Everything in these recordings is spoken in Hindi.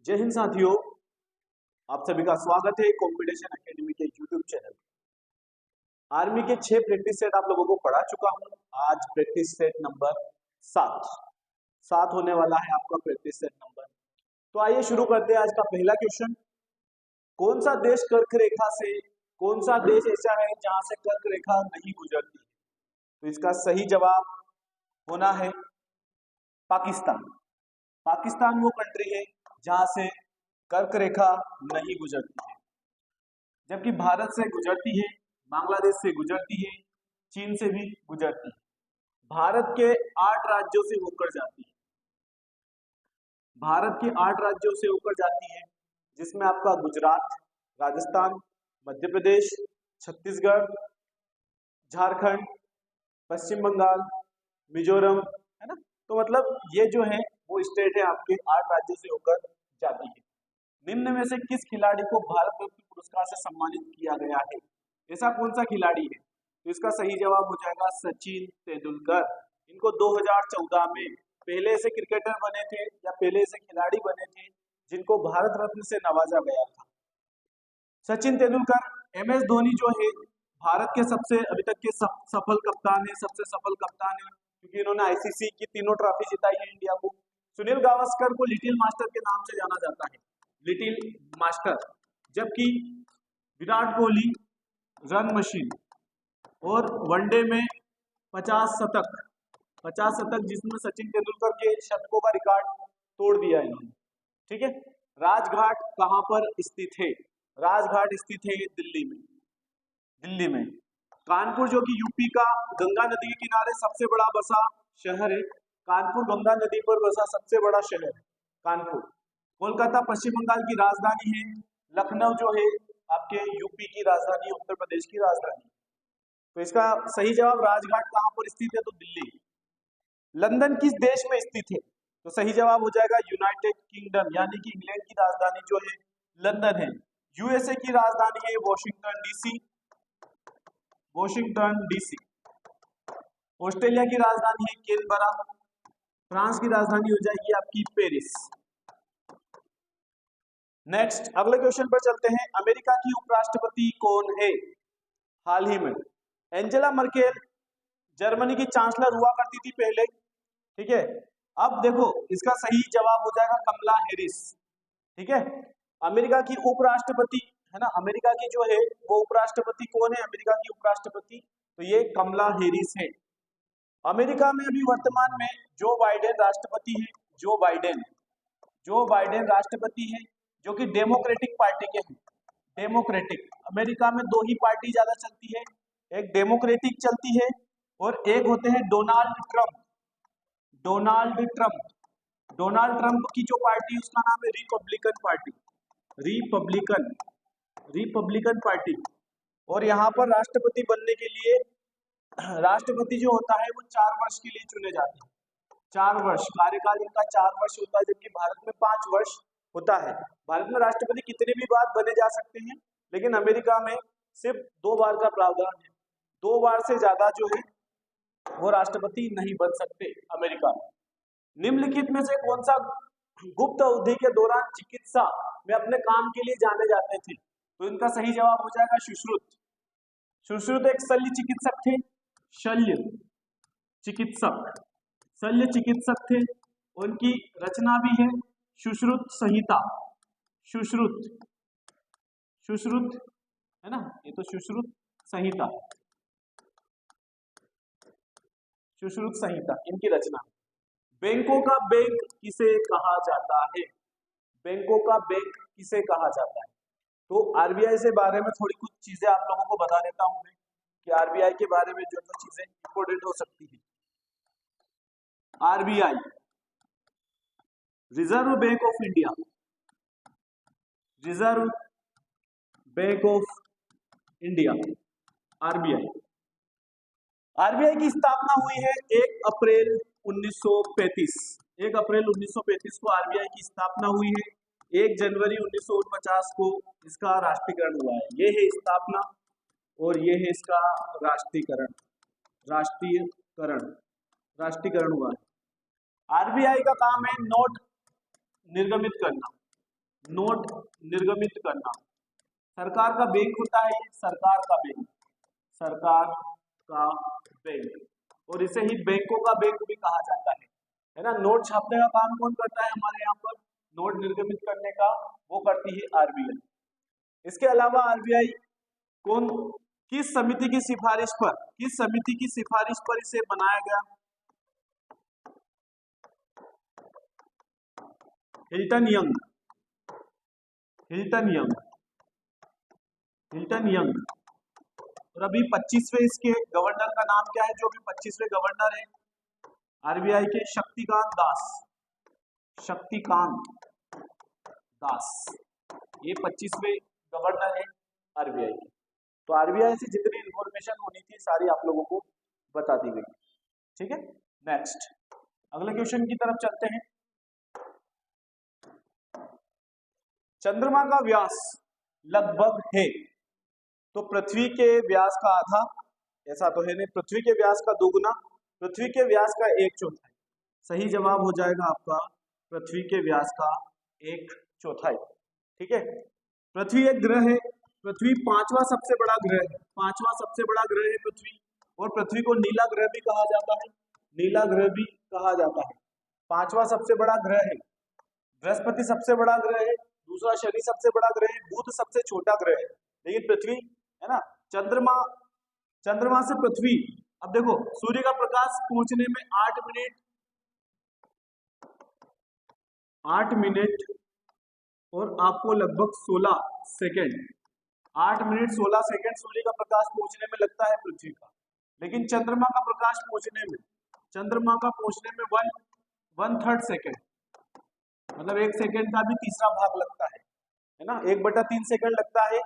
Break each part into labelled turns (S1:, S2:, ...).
S1: जय हिंद साथियों, आप सभी का स्वागत है कंपटीशन एकेडमी के यूट्यूब चैनल। आर्मी के 6 प्रैक्टिस सेट आप लोगों को पढ़ा चुका हूं। आज प्रैक्टिस सेट नंबर 7 होने वाला है आपका प्रैक्टिस सेट नंबर। तो आइए शुरू करते हैं आज का पहला क्वेश्चन। कौन सा देश कर्क रेखा से, कौन सा देश ऐसा है जहां से कर्क रेखा नहीं गुजरती? तो इसका सही जवाब होना है पाकिस्तान। पाकिस्तान वो कंट्री है जहां से कर्क रेखा नहीं गुजरती है, जबकि भारत से गुजरती है, बांग्लादेश से गुजरती है, चीन से भी गुजरती है। भारत के 8 राज्यों से होकर जाती है। भारत के 8 राज्यों से होकर जाती है, जिसमें आपका गुजरात, राजस्थान, मध्य प्रदेश, छत्तीसगढ़, झारखंड, पश्चिम बंगाल, मिजोरम, है ना। तो मतलब ये जो है वो स्टेट है आपके 8 राज्यों से होकर जाती है। निम्न में से किस खिलाड़ी को भारत रत्न पुरस्कार से सम्मानित किया गया है? ऐसा कौन सा खिलाड़ी है? तो इसका सही जवाब हो जाएगा सचिन तेंदुलकर। इनको 2014 में पहले से क्रिकेटर बने थे या पहले से खिलाड़ी बने थे जिनको भारत रत्न से नवाजा गया था। सचिन तेंदुलकर। MS धोनी जो है भारत के सबसे अभी तक के सफल कप्तान है, सबसे सफल कप्तान है, क्योंकि इन्होंने ICC की 3 ट्रॉफी जिताई है इंडिया को। सुनील गावस्कर को लिटिल मास्टर के नाम से जाना जाता है, लिटिल मास्टर। जबकि विराट कोहली रन मशीन और वनडे में 50 शतक जिसमें सचिन तेंदुलकर के शतकों का रिकॉर्ड तोड़ दिया इन्होंने। ठीक है। राजघाट कहां पर स्थित है? राजघाट स्थित है दिल्ली में। कानपुर जो कि यूपी का गंगा नदी के किनारे सबसे बड़ा बसा शहर है। कानपुर गंगा नदी पर बसा सबसे बड़ा शहर है कानपुर। कोलकाता पश्चिम बंगाल की राजधानी है। लखनऊ जो है आपके यूपी की राजधानी, उत्तर प्रदेश की राजधानी। तो इसका सही जवाब राजघाट कहां पर स्थित है? तो दिल्ली। लंदन किस देश में स्थित है? तो सही जवाब हो जाएगा यूनाइटेड किंगडम, यानी कि इंग्लैंड की राजधानी जो है लंदन है। USA की राजधानी है वॉशिंगटन डीसी। ऑस्ट्रेलिया की राजधानी है कैनबरा। फ्रांस की राजधानी हो जाएगी आपकी पेरिस। नेक्स्ट अगले क्वेश्चन पर चलते हैं। अमेरिका की उपराष्ट्रपति कौन है हाल ही में? एंजेला मर्केल जर्मनी की चांसलर हुआ करती थी पहले। ठीक है। अब देखो इसका सही जवाब हो जाएगा कमला हैरिस। ठीक है। अमेरिका की उपराष्ट्रपति है ना, अमेरिका की जो है वो उपराष्ट्रपति कौन है? अमेरिका की उपराष्ट्रपति तो ये कमला हैरिस है। अमेरिका में अभी वर्तमान में जो बाइडेन राष्ट्रपति है, जो बाइडेन राष्ट्रपति है, जो कि डेमोक्रेटिक पार्टी के हैं। डेमोक्रेटिक, अमेरिका में 2 ही पार्टी ज्यादा चलती है, एक डेमोक्रेटिक चलती है और एक होते हैं डोनाल्ड ट्रंप। डोनाल्ड ट्रंप की जो पार्टी उसका नाम है रिपब्लिकन पार्टी। और यहाँ पर राष्ट्रपति बनने के लिए राष्ट्रपति जो होता है वो 4 वर्ष के लिए चुने जाते हैं। 4 वर्ष कार्यकाल इनका 4 वर्ष होता है, जबकि भारत में 5 वर्ष होता है। भारत में राष्ट्रपति कितने भी बार बने जा सकते हैं, लेकिन अमेरिका में सिर्फ 2 बार का प्रावधान है। 2 बार से ज्यादा जो है वो राष्ट्रपति नहीं बन सकते अमेरिका में। निम्नलिखित में से कौन सा गुप्त अवधि के दौरान चिकित्सा में अपने काम के लिए जाने जाते थे? तो इनका सही जवाब हो जाएगा सुश्रुत एक शल्य चिकित्सक थे। उनकी रचना भी है सुश्रुत संहिता। सुश्रुत है ना, ये तो सुश्रुत संहिता इनकी रचना। बैंकों का बैंक किसे कहा जाता है? बैंकों का बैंक किसे कहा जाता है? तो RBI से बारे में थोड़ी कुछ चीजें आप लोगों को बता देता हूं मैं कि RBI के बारे में जो चीजें इंपॉर्टेंट हो सकती है। RBI reserve bank of India, RBI की स्थापना हुई है 1 अप्रैल 1935। 1 अप्रैल 1935 को RBI की स्थापना हुई है। 1 जनवरी 1949 को इसका राष्ट्रीयकरण हुआ है। ये है स्थापना और ये है इसका राष्ट्रीयकरण हुआ है। RBI का काम है नोट निर्गमित करना। नोट निर्गमित करना। सरकार का बैंक होता है, सरकार का बैंक, सरकार का बैंक, और इसे ही बैंकों का बैंक भी कहा जाता है ना। नोट छापने का काम कौन करता है हमारे यहाँ पर, नोट निर्गमित करने का वो करती है आरबीआई। इसके अलावा आरबीआई कौन, किस समिति की सिफारिश पर, किस समिति की सिफारिश पर इसे बनाया गया? Hilton young, Hilton young, Hilton young. और अभी 25वें इसके गवर्नर का नाम क्या है, जो भी 25वें गवर्नर है आरबीआई के? शक्तिकांत दास, शक्तिकांत दास, ये 25वें गवर्नर है आरबीआई के। तो आरबीआई से जितनी इंफॉर्मेशन होनी थी सारी आप लोगों को बता दी गई। ठीक है, नेक्स्ट अगले क्वेश्चन की तरफ चलते हैं। चंद्रमा का व्यास लगभग है, तो पृथ्वी के व्यास का आधा, ऐसा तो है नहीं, पृथ्वी के व्यास का दोगुना, पृथ्वी के व्यास का 1/4। सही जवाब हो जाएगा आपका पृथ्वी के व्यास का 1/4। ठीक है, पृथ्वी एक ग्रह है, पृथ्वी 5वां सबसे बड़ा ग्रह है, 5वां सबसे बड़ा ग्रह है पृथ्वी, और पृथ्वी को नीला ग्रह भी कहा जाता है, नीला ग्रह भी कहा जाता है। 5वां सबसे बड़ा ग्रह है। बृहस्पति सबसे बड़ा ग्रह है, दूसरा शनि सबसे बड़ा ग्रह है, बुध सबसे छोटा ग्रह है, लेकिन पृथ्वी है ना। चंद्रमा, चंद्रमा से पृथ्वी, अब देखो सूर्य का प्रकाश पहुंचने में 8 मिनट और आपको लगभग 16 सेकेंड, 8 मिनट 16 सेकेंड सूर्य का प्रकाश पहुंचने में लगता है पृथ्वी का। लेकिन चंद्रमा का प्रकाश पहुंचने में, चंद्रमा का पहुंचने में 1/3 सेकेंड, मतलब 1 सेकेंड का भी तीसरा भाग लगता है ना, 1/3 सेकेंड लगता है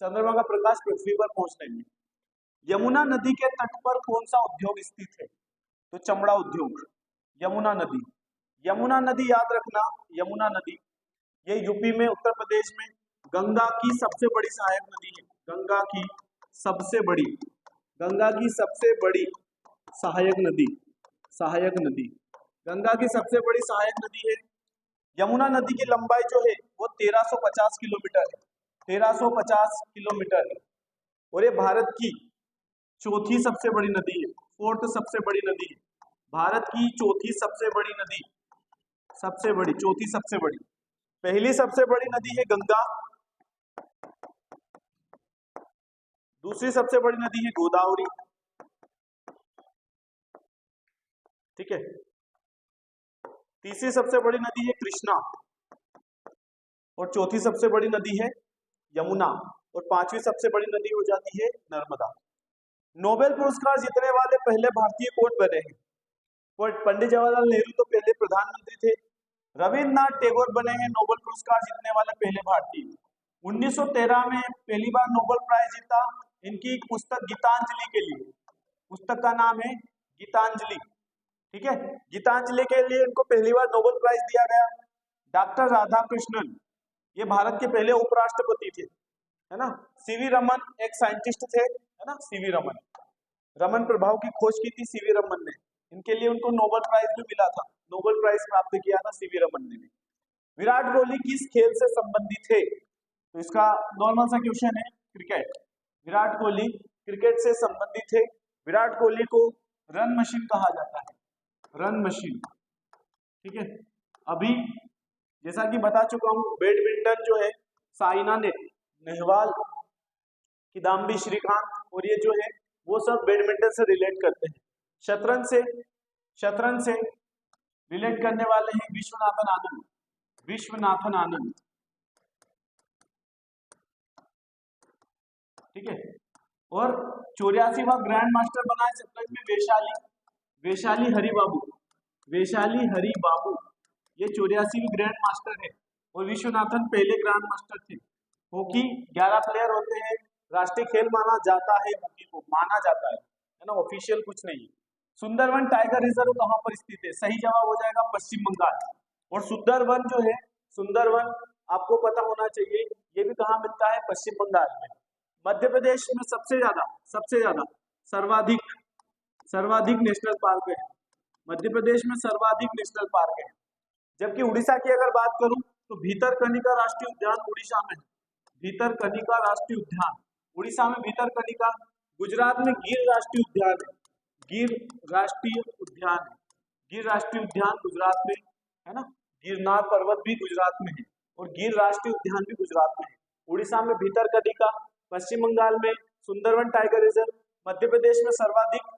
S1: चंद्रमा का प्रकाश पृथ्वी पर पहुंचने में। यमुना नदी के तट पर कौन सा उद्योग स्थित है? तो चमड़ा उद्योग। यमुना नदी, यमुना नदी याद रखना, यमुना नदी ये यूपी में, उत्तर प्रदेश में गंगा की सबसे बड़ी सहायक नदी है, गंगा की सबसे बड़ी, गंगा की सबसे बड़ी सहायक नदी, सहायक नदी, गंगा की सबसे बड़ी सहायक नदी है। यमुना नदी की लंबाई जो है वो 1350 किलोमीटर है, 1350 किलोमीटर है, और ये भारत की चौथी सबसे बड़ी नदी है, 4th सबसे बड़ी नदी है, भारत की चौथी सबसे बड़ी नदी, सबसे बड़ी, चौथी सबसे बड़ी। पहली सबसे बड़ी नदी है गंगा, दूसरी सबसे बड़ी नदी है गोदावरी, ठीक है, तीसरी सबसे बड़ी नदी है कृष्णा, और चौथी सबसे बड़ी नदी है यमुना, और 5वीं सबसे बड़ी नदी हो जाती है नर्मदा। नोबेल पुरस्कार जीतने वाले पहले भारतीय कौन बने हैं? पंडित जवाहरलाल नेहरू तो पहले प्रधानमंत्री थे। रविन्द्रनाथ टैगोर बने हैं नोबेल पुरस्कार जीतने वाले पहले भारतीय। 1913 में पहली बार नोबेल प्राइज जीता इनकी एक पुस्तक गीतांजलि के लिए, पुस्तक का नाम है गीतांजलि, ठीक है, गीतांजलि के लिए इनको पहली बार नोबेल प्राइज दिया गया। डॉक्टर राधाकृष्णन ये भारत के पहले उपराष्ट्रपति थे, है ना। सीवी रमन एक साइंटिस्ट थे, है ना, सीवी रमन, रमन प्रभाव की खोज की थी सीवी रमन ने, इनके लिए उनको नोबेल प्राइज भी मिला था, नोबेल प्राइज प्राप्त किया था सीवी रमन ने भी। विराट कोहली किस खेल से संबंधित है? तो इसका नॉर्मल सा क्वेश्चन है, क्रिकेट। विराट कोहली क्रिकेट से संबंधित है। विराट कोहली को रन मशीन कहा जाता है, रन मशीन, ठीक है। अभी जैसा कि बता चुका हूं, बैडमिंटन जो है साइना नेहवाल, किदाम्बी श्रीकांत, और ये जो है वो सब बैडमिंटन से रिलेट करते हैं। शतरंज से रिलेट करने वाले हैं विश्वनाथन आनंद, विश्वनाथन आनंद, ठीक है। और 84वां ग्रैंड मास्टर बना है शतरंज में वैशाली हरि बाबू, वैशाली हरि बाबू, ये 84वीं ग्रैंड मास्टर है, और विश्वनाथन पहले ग्रैंड मास्टर थे। हॉकी 11 प्लेयर होते हैं, राष्ट्रीय खेल माना जाता है, हॉकी को माना जाता है ना, ऑफिशियल कुछ नहीं। सुंदरवन टाइगर रिजर्व कहां पर स्थित है? सही जवाब हो जाएगा पश्चिम बंगाल। और सुंदरवन जो है, सुंदरवन आपको पता होना चाहिए, ये भी कहां मिलता है? पश्चिम बंगाल में। मध्य प्रदेश में सबसे ज्यादा सर्वाधिक नेशनल पार्क है, मध्य प्रदेश में सर्वाधिक नेशनल पार्क है। जबकि उड़ीसा की अगर बात करूं तो भीतरकनिका राष्ट्रीय उद्यान उड़ीसा में है। भीतरकनिका राष्ट्रीय उद्यान उड़ीसा में, भीतरकनिका। गुजरात में गिर राष्ट्रीय उद्यान है, गिर राष्ट्रीय उद्यान है, गिर राष्ट्रीय उद्यान गुजरात में है ना। गिरनार पर्वत भी गुजरात में है और गिर राष्ट्रीय उद्यान भी गुजरात में है। उड़ीसा में भीतरकनिका, पश्चिम बंगाल में सुंदरवन टाइगर रिजर्व, मध्य प्रदेश में सर्वाधिक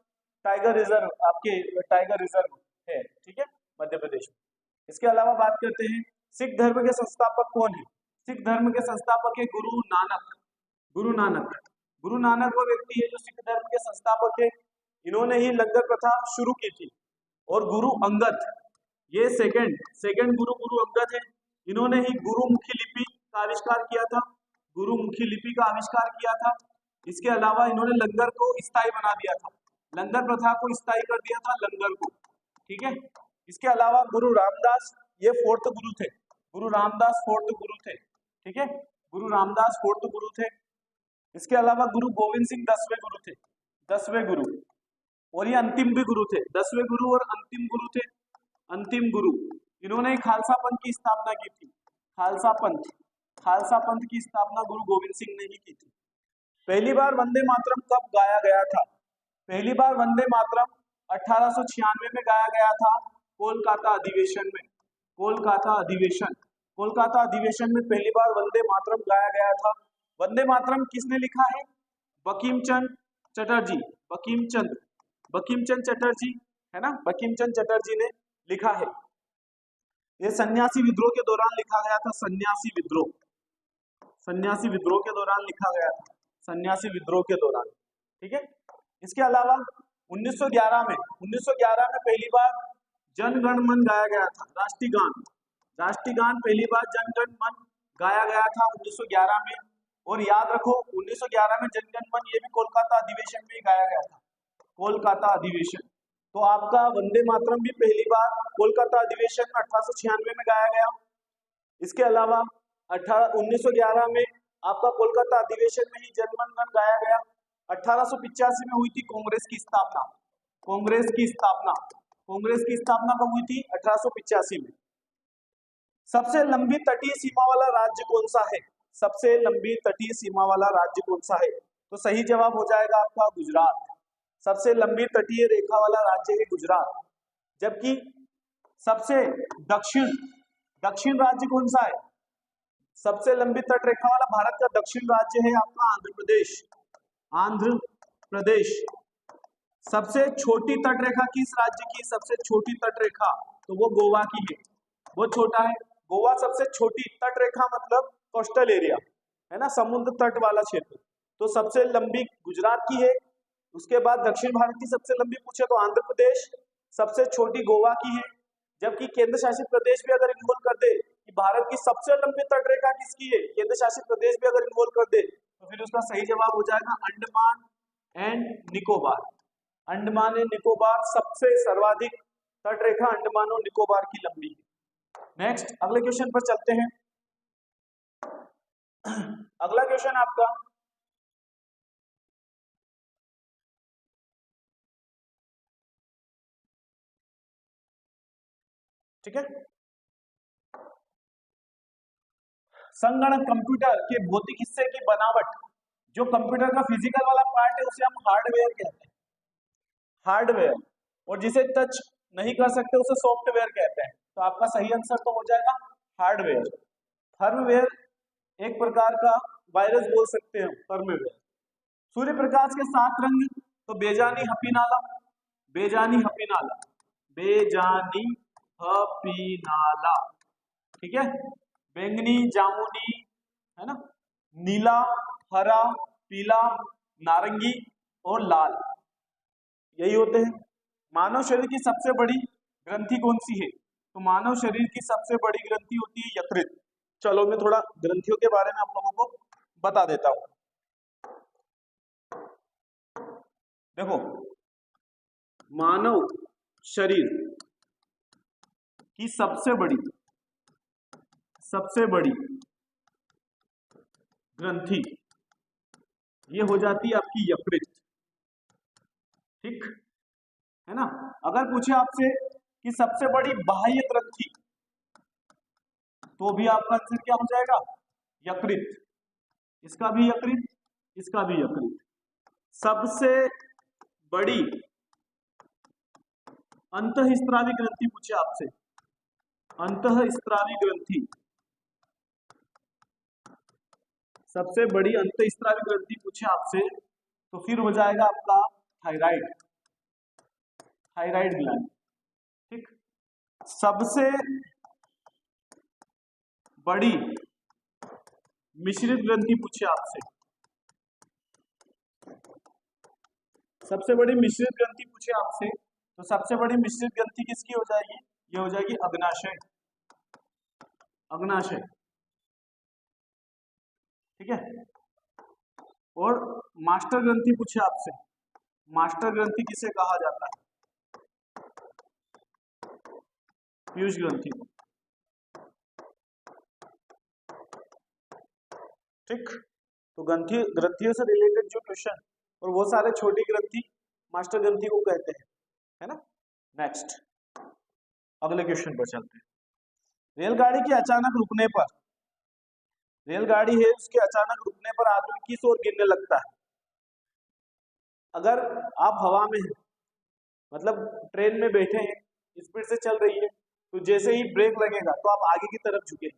S1: टाइगर रिजर्व, आपके टाइगर रिजर्व है, ठीक है, मध्य प्रदेश में। इसके अलावा बात करते हैं सिख धर्म के संस्थापक कौन है। सिख धर्म के संस्थापक है गुरु नानक। गुरु नानक, गुरु नानक वो व्यक्ति है जो सिख धर्म के संस्थापक है। इन्होंने ही लंगर प्रथा शुरू की थी। और गुरु अंगद, ये सेकंड गुरु अंगद है। इन्होंने ही गुरुमुखी लिपि का आविष्कार किया था, गुरुमुखी लिपि का आविष्कार किया था। इसके अलावा इन्होंने लंगर को स्थायी बना दिया था, लंगर प्रथा को स्थायी कर दिया था, लंगर को, ठीक है। इसके अलावा गुरु रामदास, ये फोर्थ गुरु थे, गुरु रामदास फोर्थ गुरु थे, ठीक है, गुरु रामदास फोर्थ गुरु थे। इसके अलावा गुरु गोविंद सिंह 10वें गुरु थे, 10वें गुरु, और ये अंतिम भी गुरु थे, 10वें गुरु और अंतिम गुरु थे, अंतिम गुरु। इन्होंने खालसा पंथ की स्थापना की थी, खालसा पंथ, खालसा पंथ की स्थापना गुरु गोविंद सिंह ने ही की थी। पहली बार वंदे मातरम कब गाया गया था। पहली बार वंदे मातरम 1896 में गाया गया था, कोलकाता अधिवेशन में, कोलकाता अधिवेशन, कोलकाता अधिवेशन में पहली बार वंदे मातरम गाया गया था। वंदे मातरम किसने लिखा है, बंकिम चंद्र चटर्जी, बंकिम चंद्र चटर्जी है ना, बंकिम चंद्र चटर्जी ने लिखा है। ये सन्यासी विद्रोह के दौरान लिखा गया था, सन्यासी विद्रोह, सन्यासी विद्रोह के दौरान लिखा गया था, सन्यासी विद्रोह के दौरान, ठीक है। इसके अलावा 1911 में पहली बार जन गण मन गाया गया था, राष्ट्रीय गान, राष्ट्रीय गान पहली बार जन गण मन गाया गया था 1911 में। और याद रखो 1911 में जन गण मन ये भी कोलकाता अधिवेशन में ही गाया गया था, कोलकाता अधिवेशन। तो आपका वंदे मातरम भी पहली बार कोलकाता अधिवेशन में 1896 में गाया गया। इसके अलावा 1911 में आपका कोलकाता अधिवेशन में ही जनगण मन गाया गया। 1885 में हुई थी कांग्रेस की स्थापना, कांग्रेस की स्थापना, कांग्रेस की स्थापना कब हुई थी, 1885 में। सबसे लंबी तटीय सीमा वाला राज्य कौन सा है, सबसे लंबी तटीय सीमा वाला राज्य कौन सा है, तो सही जवाब हो जाएगा आपका गुजरात। सबसे लंबी तटीय रेखा वाला राज्य है गुजरात। जबकि सबसे दक्षिण राज्य कौन सा है, सबसे लंबी तट रेखा वाला भारत का दक्षिण राज्य है आपका आंध्र प्रदेश, आंध्र प्रदेश। सबसे छोटी तट रेखा किस राज्य की, सबसे छोटी तट रेखा, तो वो गोवा की है, वो छोटा है गोवा। सबसे छोटी तट रेखा मतलब कोस्टल एरिया है ना, समुद्र तट वाला क्षेत्र, तो सबसे लंबी गुजरात की है। उसके बाद दक्षिण भारत की सबसे लंबी पूछे तो आंध्र प्रदेश, सबसे छोटी गोवा की है। जबकि केंद्र शासित प्रदेश भी अगर इन्वॉल्व कर दे कि भारत की सबसे लंबी तट रेखा किसकी है, केंद्र शासित प्रदेश भी अगर इन्वॉल्व कर दे तो फिर उसका सही जवाब हो जाएगा अंडमान एंड निकोबार। अंडमान एंड निकोबार सबसे सर्वाधिक तट रेखा अंडमान और निकोबार की लंबी है। नेक्स्ट अगले क्वेश्चन पर चलते हैं। अगला क्वेश्चन आपका ठीक है, संगणक कंप्यूटर के भौतिक हिस्से की बनावट, जो कंप्यूटर का फिजिकल वाला पार्ट है उसे हम हार्डवेयर कहते हैं, हार्डवेयर, और जिसे टच नहीं कर सकते उसे सॉफ्टवेयर कहते हैं। तो आपका सही आंसर तो हो जाएगा हार्डवेयर। फर्मवेयर एक प्रकार का वायरस बोल सकते हैं, फर्मवेयर। सूर्य प्रकाश के 7 रंग, तो बेजानी हपीनाला, बेजानी हपीनाला, बेजानी हपीनाला, ठीक है, बैंगनी, जामुनी है ना, नीला, हरा, पीला, नारंगी और लाल, यही होते हैं। मानव शरीर की सबसे बड़ी ग्रंथि कौन सी है, तो मानव शरीर की सबसे बड़ी ग्रंथि होती है यकृत। चलो मैं थोड़ा ग्रंथियों के बारे में आप लोगों को बता देता हूं। देखो मानव शरीर की सबसे बड़ी ग्रंथि ये हो जाती है आपकी यकृत, ठीक है ना। अगर पूछे आपसे कि सबसे बड़ी बाह्य ग्रंथि, तो भी आपका आंसर क्या हो जाएगा? यकृत। इसका भी यकृत, इसका भी यकृत। सबसे बड़ी अंतःस्रावी ग्रंथि पूछे आपसे, अंतःस्रावी ग्रंथि, सबसे बड़ी अंतःस्रावी ग्रंथि पूछे आपसे तो फिर हो जाएगा आपका थायराइड, थायराइड ग्लैंड। ठीक। सबसे बड़ी मिश्रित ग्रंथि पूछे आपसे, सबसे बड़ी मिश्रित ग्रंथि पूछे आपसे तो सबसे बड़ी मिश्रित ग्रंथि किसकी हो जाएगी? ये हो जाएगी अग्नाशय, अग्नाशय। ठीक है। और मास्टर ग्रंथि पूछे आपसे, मास्टर ग्रंथि किसे कहा जाता है? पीयूष ग्रंथि। ठीक। तो ग्रंथियों से रिलेटेड जो क्वेश्चन और वो सारे छोटी ग्रंथि मास्टर ग्रंथि को कहते हैं, है ना। नेक्स्ट, अगले क्वेश्चन पर चलते हैं। रेलगाड़ी के अचानक रुकने पर, रेलगाड़ी है उसके अचानक रुकने पर आदमी किस ओर गिरने लगता है? अगर आप हवा में हैं, मतलब ट्रेन में बैठे हैं, स्पीड से चल रही है, तो जैसे ही ब्रेक लगेगा तो आप आगे की तरफ झुकेंगे,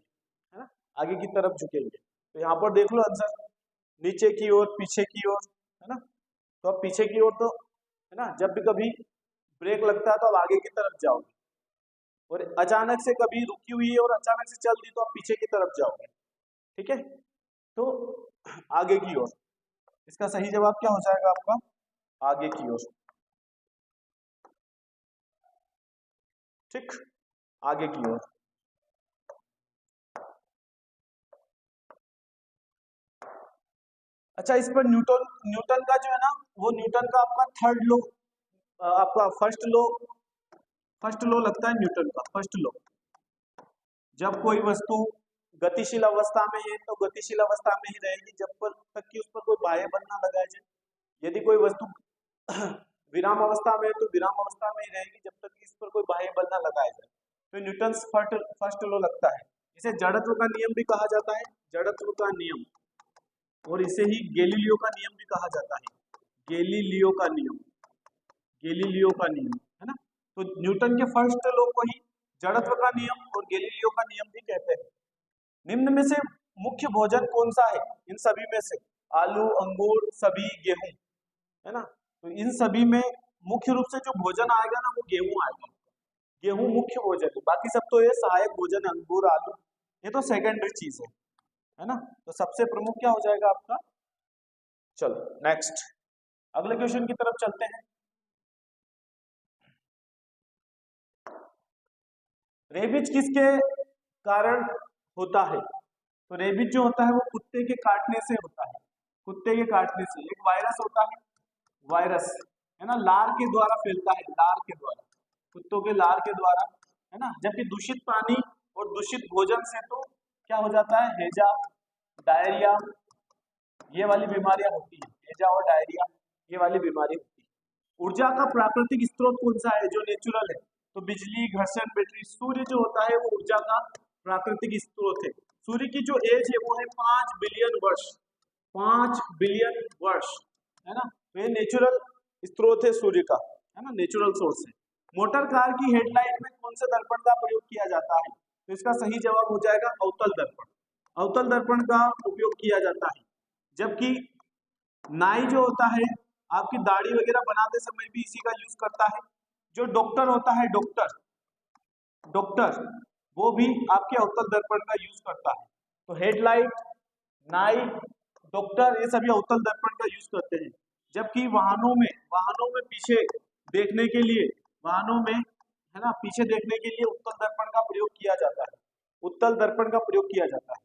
S1: है ना, आगे की तरफ झुकेंगे। तो यहाँ पर देख लो आंसर, नीचे की ओर, पीछे की ओर, है ना। तो अब पीछे की ओर, तो है ना, जब भी कभी ब्रेक लगता है तो आप आगे की तरफ जाओगे, और अचानक से कभी रुकी हुई है और अचानक से चल दी तो आप पीछे की तरफ जाओगे। ठीक है। तो आगे की ओर, इसका सही जवाब क्या हो जाएगा आपका? आगे की ओर। ठीक, आगे की ओर। अच्छा, इस पर न्यूटन, न्यूटन का जो है ना, वो न्यूटन का आपका थर्ड लॉ, आपका फर्स्ट लॉ लगता है न्यूटन का फर्स्ट लॉ। जब कोई वस्तु गतिशील अवस्था में है तो गतिशील अवस्था में ही रहेगी जब तक कि उस पर कोई बाह्य बल ना लगाया जाए। यदि कोई वस्तु विराम अवस्था में है तो विराम अवस्था में ही रहेगी जब तक कि इस पर कोई बाह्य बल ना लगाया जाए। तो न्यूटन फर्स्ट लॉ लगता है। इसे जड़त्व का नियम भी कहा जाता है, जड़त्व का नियम, और इसे ही गैलीलियो का नियम भी कहा जाता है, गैलीलियो का नियम, गैलीलियो का नियम, है ना। तो न्यूटन के फर्स्ट लॉ को ही जड़त्व का नियम और गैलीलियो का नियम भी कहते हैं। निम्न में से मुख्य भोजन कौन सा है? इन सभी में से आलू, अंगूर, सभी, गेहूं, है ना। तो इन सभी में मुख्य रूप से जो भोजन आएगा ना वो गेहूं आएगा। गेहूं मुख्य भोजन है, बाकी सब तो ये सहायक भोजन, अंगूर, आलू, ये तो सेकेंडरी चीज है ना। तो सबसे प्रमुख क्या हो जाएगा आपका? चलो नेक्स्ट, अगले क्वेश्चन की तरफ चलते हैं। रेबीज किसके कारण होता है? तो रेबीज जो होता है वो कुत्ते के काटने से होता है, कुत्ते के काटने से। एक वायरस होता है, वायरस, है ना, लार के द्वारा फैलता है, लार के द्वारा, कुत्तों के लार के द्वारा, है ना। जबकि दूषित पानी और दूषित भोजन से तो क्या हो जाता है? हैजा, डायरिया, ये वाली बीमारियां होती है, हैजा और डायरिया, ये वाली बीमारी होती है। ऊर्जा का प्राकृतिक स्रोत कौन सा है जो नेचुरल है? तो बिजली, घर्षण, बैटरी। सूर्य जो होता है वो ऊर्जा का प्राकृतिक स्रोत है। सूर्य की जो एज है वो है 5 बिलियन वर्ष, 5 बिलियन वर्ष, है ना। तो ये नेचुरल स्रोत है सूर्य का, है ना, नेचुरल सोर्स है। मोटर कार की हेडलाइट में कौन से दर्पण का प्रयोग किया जाता है? तो इसका सही जवाब हो जाएगा अवतल दर्पण, अवतल दर्पण का उपयोग किया जाता है। जबकि नाई जो होता है आपकी दाढ़ी वगैरह बनाते समय भी इसी का यूज करता है। जो डॉक्टर होता है, डॉक्टर वो भी आपके अवतल दर्पण का यूज करता है। तो हेडलाइट, नाई, डॉक्टर, ये सभी अवतल दर्पण का यूज करते हैं। जबकि वाहनों में पीछे देखने के लिए, वाहनों में, है ना, पीछे देखने के लिए उत्तल दर्पण का प्रयोग किया जाता है, उत्तल दर्पण का प्रयोग किया जाता है।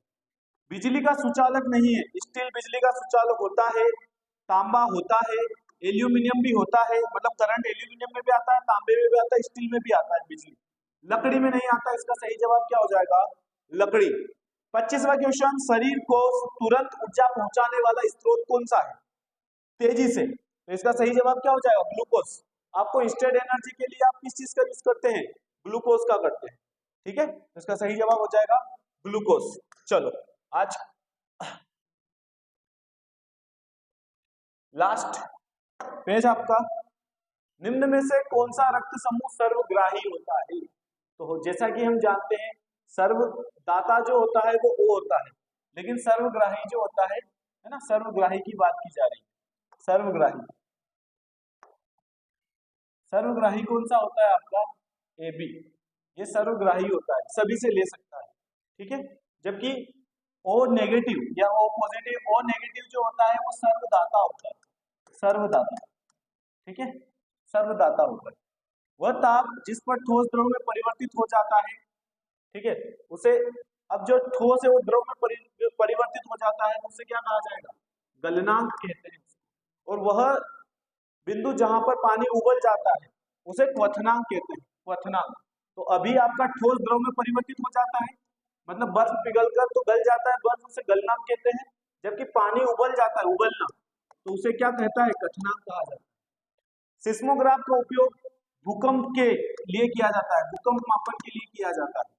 S1: बिजली का सुचालक नहीं है, स्टील बिजली का सुचालक होता है, तांबा होता है, एल्यूमिनियम भी होता है, मतलब करंट एल्यूमिनियम में भी आता है, तांबे में भी आता है, स्टील में भी आता है बिजली, लकड़ी में नहीं आता। इसका सही जवाब क्या हो जाएगा? लकड़ी। 25वां क्वेश्चन, शरीर को तुरंत ऊर्जा पहुंचाने वाला स्रोत कौन सा है तेजी से? तो इसका सही जवाब क्या हो जाएगा? ग्लूकोज। आपको इंस्टेंट एनर्जी के लिए आप किस चीज का यूज करते हैं? ग्लूकोज का करते हैं। ठीक है, तो इसका सही जवाब हो जाएगा ग्लूकोज। चलो आज लास्ट पेज आपका, निम्न में से कौन सा रक्त समूह सर्वग्राही होता है? तो जैसा कि हम जानते हैं सर्वदाता जो होता है वो O होता है, लेकिन सर्वग्राही जो होता है ना, सर्वग्राही की बात की जा रही है। सर्वग्राही सर्वग्राही कौन सा होता है आपका? AB। ये सर्वग्राही होता है, सभी से ले सकता है, ठीक है। जबकि O नेगेटिव या O पॉजिटिव, O नेगेटिव जो होता है वो सर्वदाता होता है, सर्वदाता, ठीक है, सर्वदाता होता है। वह ताप जिस पर ठोस द्रव में परिवर्तित हो जाता है, ठीक है, उसे, अब जो ठोस है वो द्रव में परिवर्तित हो जाता है, उसे क्या कहा जाएगा? गलनांक कहते हैं। और वह बिंदु जहां पर पानी उबल जाता है उसे क्वथनांक कहते हैं, क्वथनांक। तो अभी आपका ठोस द्रव में परिवर्तित हो जाता है, मतलब बर्फ पिघलकर तो गल जाता है, बर्फ उसे गलनांक कहते हैं। जबकि पानी उबल जाता है, उबलना, तो उसे क्या कहता है? क्वथनांक कहा जाता है। सिस्मोग्राफ का उपयोग भूकंप के लिए किया जाता है, भूकंप मापन के लिए किया जाता है।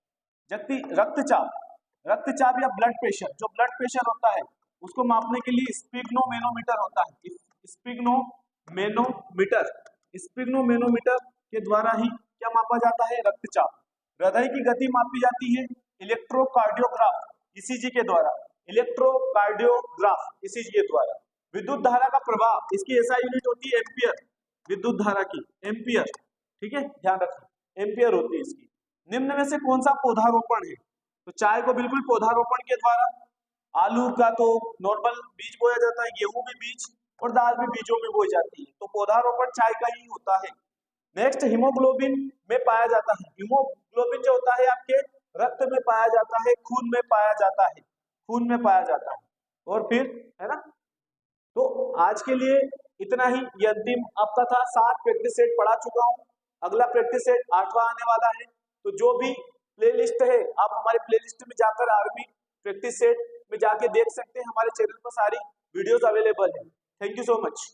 S1: जबकि रक्तचाप या ब्लड प्रेशर, जो ब्लड प्रेशर होता है उसको मापने के लिए स्पिग्नोमेनोमीटर होता है, स्पिग्नोमेनोमीटर के द्वारा ही क्या मापा जाता है? रक्तचाप। हृदय की गति मापी जाती है इलेक्ट्रोकार्डियोग्राफ, ईसीजी के द्वारा, इलेक्ट्रोकार्डियोग्राफ ईसीजी के द्वारा। विद्युत धारा का प्रवाह, इसकी एसआई यूनिट होती है एम्पियर, विद्युत धारा की एम्पियर, ठीक है, ध्यान रखना एम्पियर होती है इसकी। निम्न में से कौन सा पौधारोपण है? तो चाय को बिल्कुल पौधारोपण के द्वारा, आलू का तो नॉर्मल बीज बोया जाता है, गेहूं भी बीज और दाल भी बीजों में बोई जाती है, तो पौधारोपण चाय का ही होता है। नेक्स्ट हीमोग्लोबिन में पाया जाता है, हीमोग्लोबिन जो होता है आपके रक्त में पाया जाता है, खून में पाया जाता है, खून में पाया जाता है। और फिर है ना, तो आज के लिए इतना ही, ये अंतिम आपका था। 7 प्रैक्टिस सेट पढ़ा चुका हूँ, अगला प्रैक्टिस सेट 8वां आने वाला है। तो जो भी प्लेलिस्ट है आप हमारे प्लेलिस्ट में जाकर आर्मी प्रैक्टिस सेट में जाके देख सकते हैं, हमारे चैनल पर सारी वीडियोस अवेलेबल है। Thank you so much.